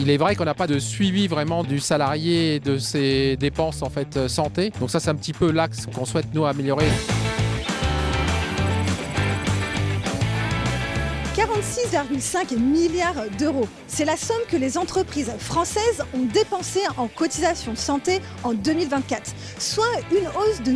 Il est vrai qu'on n'a pas de suivi vraiment du salarié et de ses dépenses en fait santé. Donc ça, c'est un petit peu l'axe qu'on souhaite nous améliorer. 46,5 milliards d'euros. C'est la somme que les entreprises françaises ont dépensée en cotisations santé en 2024, soit une hausse de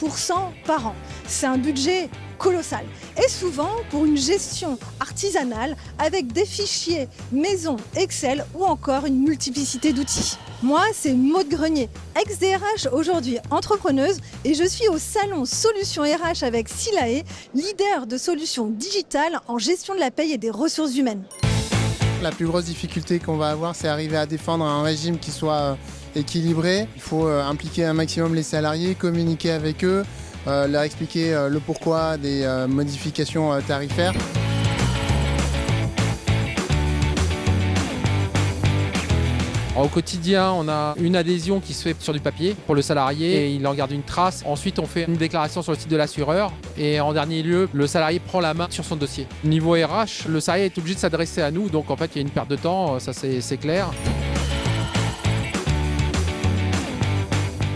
8% par an. C'est un budget colossal et souvent pour une gestion artisanale avec des fichiers maison, Excel ou encore une multiplicité d'outils. Moi, c'est Maud Grenier, ex-DRH, aujourd'hui entrepreneuse, et je suis au salon Solutions RH avec Silae, leader de solutions digitales en gestion de la paye et des ressources humaines. La plus grosse difficulté qu'on va avoir, c'est arriver à défendre un régime qui soit équilibré. Il faut impliquer un maximum les salariés, communiquer avec eux, leur expliquer le pourquoi des modifications tarifaires. Au quotidien, on a une adhésion qui se fait sur du papier pour le salarié et il en garde une trace. Ensuite, on fait une déclaration sur le site de l'assureur et en dernier lieu, le salarié prend la main sur son dossier. Niveau RH, le salarié est obligé de s'adresser à nous, donc en fait, il y a une perte de temps, ça c'est clair.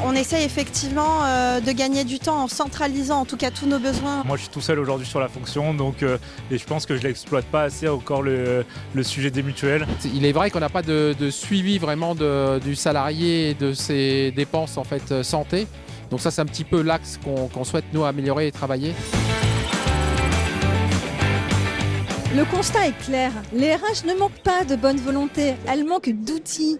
On essaye effectivement de gagner du temps en centralisant en tout cas tous nos besoins. Moi je suis tout seul aujourd'hui sur la fonction et je pense que je n'exploite pas assez encore le sujet des mutuelles. Il est vrai qu'on n'a pas de suivi vraiment du salarié et de ses dépenses en fait santé. Donc ça c'est un petit peu l'axe qu'on souhaite nous améliorer et travailler. Le constat est clair, les RH ne manquent pas de bonne volonté, elles manquent d'outils.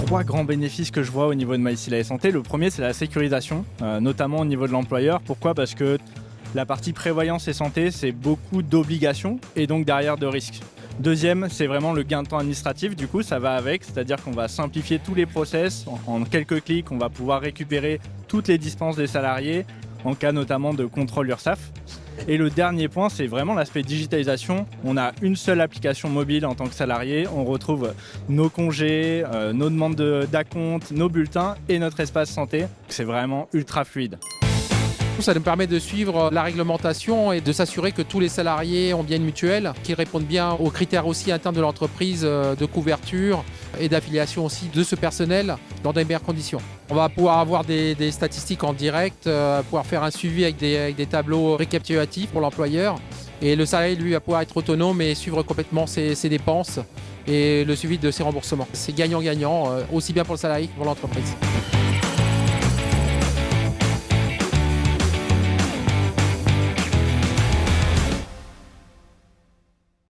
3 grands bénéfices que je vois au niveau de MySilae Santé. Le premier, c'est la sécurisation, notamment au niveau de l'employeur. Pourquoi ? Parce que la partie prévoyance et santé, c'est beaucoup d'obligations et donc derrière de risques. Deuxième, c'est vraiment le gain de temps administratif. Du coup, ça va avec, c'est-à-dire qu'on va simplifier tous les process. En quelques clics, on va pouvoir récupérer toutes les dispenses des salariés, en cas notamment de contrôle URSSAF. Et le dernier point, c'est vraiment l'aspect digitalisation. On a une seule application mobile en tant que salarié. On retrouve nos congés, nos demandes d'acompte, nos bulletins et notre espace santé. C'est vraiment ultra fluide. Ça nous permet de suivre la réglementation et de s'assurer que tous les salariés ont bien une mutuelle, qu'ils répondent bien aux critères aussi internes de l'entreprise de couverture et d'affiliation aussi de ce personnel dans des meilleures conditions. On va pouvoir avoir des statistiques en direct, pouvoir faire un suivi avec des tableaux récapitulatifs pour l'employeur. Et le salarié, lui, va pouvoir être autonome et suivre complètement ses dépenses et le suivi de ses remboursements. C'est gagnant-gagnant, aussi bien pour le salarié que pour l'entreprise.